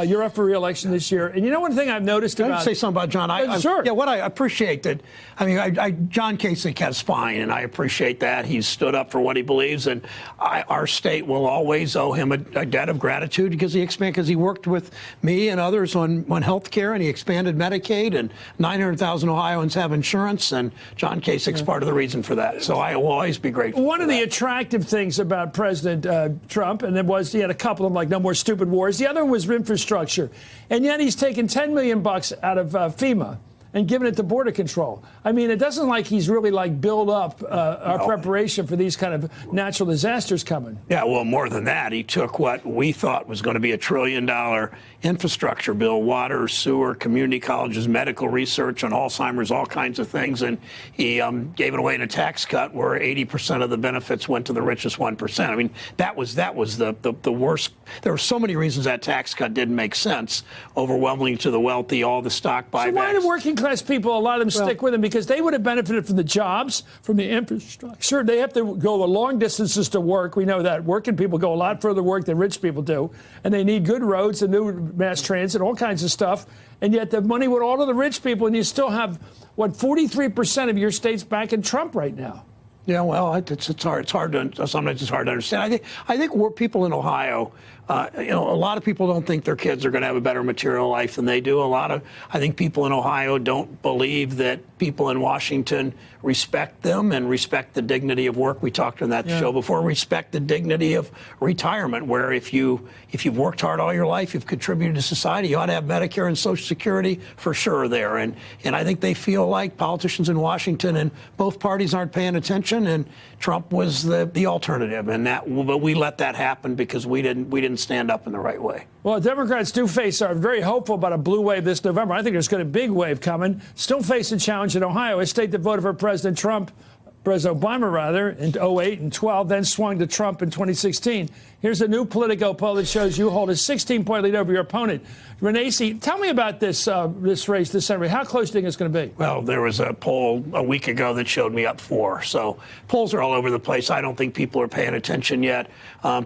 You're up for re-election this year. And you know one thing I've noticed Can about... I say something about John? Sure. Yeah, what I appreciate that, I mean, John Kasich has spine, and I appreciate that. He's stood up for what he believes, and our state will always owe him a debt of gratitude because he worked with me and others on health care, and he expanded Medicaid, and 900,000 Ohioans have insurance, and John Kasich's part of the reason for that. So I will always be grateful. One of the attractive things about President Trump, and it was he had a couple of them, like no more stupid wars. The other one was infrastructure, and yet he's taken $10 million out of FEMA and giving it to border control. I mean, it doesn't like he's really build up our preparation for these kind of natural disasters coming. Yeah, well, more than that, he took what we thought was going to be $1 trillion infrastructure bill, water, sewer, community colleges, medical research on Alzheimer's, all kinds of things, and he gave it away in a tax cut where 80% of the benefits went to the richest 1%. I mean, that was the worst. There were so many reasons that tax cut didn't make sense. Overwhelmingly to the wealthy, all the stock buybacks. So why do working class people, a lot of them stick with him? Because they would have benefited from the jobs, from the infrastructure. They have to go long distances to work. We know that. Working people go a lot further to work than rich people do. And they need good roads and new mass transit, all kinds of stuff. And yet the money went all to the rich people. And you still have, 43% of your state's backing Trump right now. Yeah, well, it's hard. Sometimes it's hard to understand. I think we're people in Ohio. A lot of people don't think their kids are going to have a better material life than they do. I think people in Ohio don't believe that people in Washington respect them and respect the dignity of work. We talked on that show before. Respect the dignity of retirement, where if you've worked hard all your life, you've contributed to society, you ought to have Medicare and Social Security for sure there. And I think they feel like politicians in Washington and both parties aren't paying attention. And Trump was the alternative, but we let that happen because we didn't stand up in the right way. Well, Democrats are very hopeful about a blue wave this November. I think there's going to be a big wave coming. Still face a challenge in Ohio, a state that voted for President Obama rather, in 2008 and 12, then swung to Trump in 2016. Here's a new Politico poll that shows you hold a 16-point lead over your opponent. Renacci, tell me about this race this Saturday. How close do you think it's going to be? Well, there was a poll a week ago that showed me up 4. So polls are all over the place. I don't think people are paying attention yet.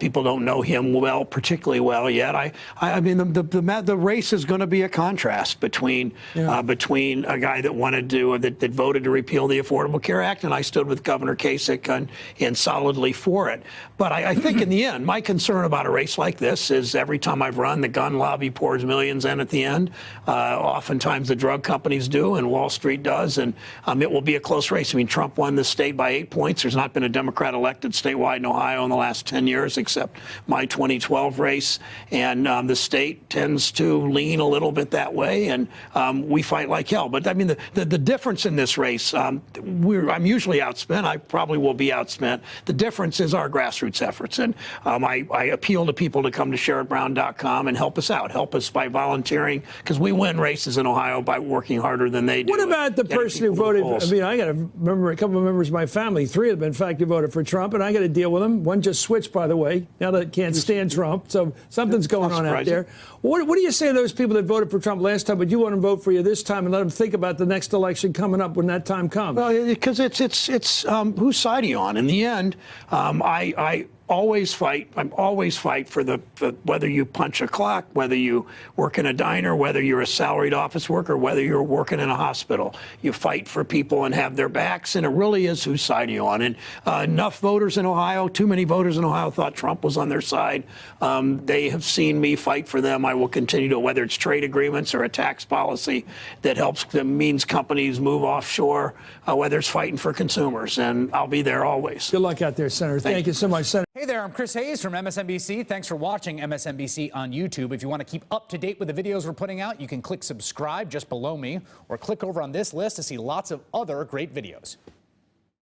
People don't know him particularly well yet. I mean, the race is going to be a contrast between a guy that voted to repeal the Affordable Care Act, and I stood with Governor Kasich and solidly for it. But I think in the end, my concern about a race like this is every time I've run, the gun lobby pours millions in at the end. Oftentimes the drug companies do, and Wall Street does, and it will be a close race. I mean, Trump won the state by 8 points. There's not been a Democrat elected statewide in Ohio in the last 10 years, except my 2012 race. And the state tends to lean a little bit that way, and we fight like hell. But I mean, the difference in this race, I'm usually outspent. I probably will be outspent. The difference is our grassroots efforts. And I appeal to people to come to SherrodBrown.com and help us out. Help us by volunteering, because we win races in Ohio by working harder than they do. What about the person who voted? I mean, I got to remember a couple of members of my family, 3 of them, in fact, who voted for Trump, and I got to deal with them. One just switched, by the way. Now that can't stand Trump, so something's going on out there. What do you say to those people that voted for Trump last time, but you want to vote for you this time, and let them think about the next election coming up when that time comes? Well, because it's whose side are you on? In the end, I always fight. I'm always fight for whether you punch a clock, whether you work in a diner, whether you're a salaried office worker, whether you're working in a hospital. You fight for people and have their backs, and it really is whose side are you on. And enough voters in Ohio, too many voters in Ohio thought Trump was on their side. They have seen me fight for them. I will continue to, whether it's trade agreements or a tax policy that means companies move offshore, whether it's fighting for consumers, and I'll be there always. Good luck out there, Senator. Thank you so much, Senator. Hey there, I'm Chris Hayes from MSNBC. Thanks for watching MSNBC on YouTube. If you want to keep up to date with the videos we're putting out, you can click subscribe just below me, or click over on this list to see lots of other great videos.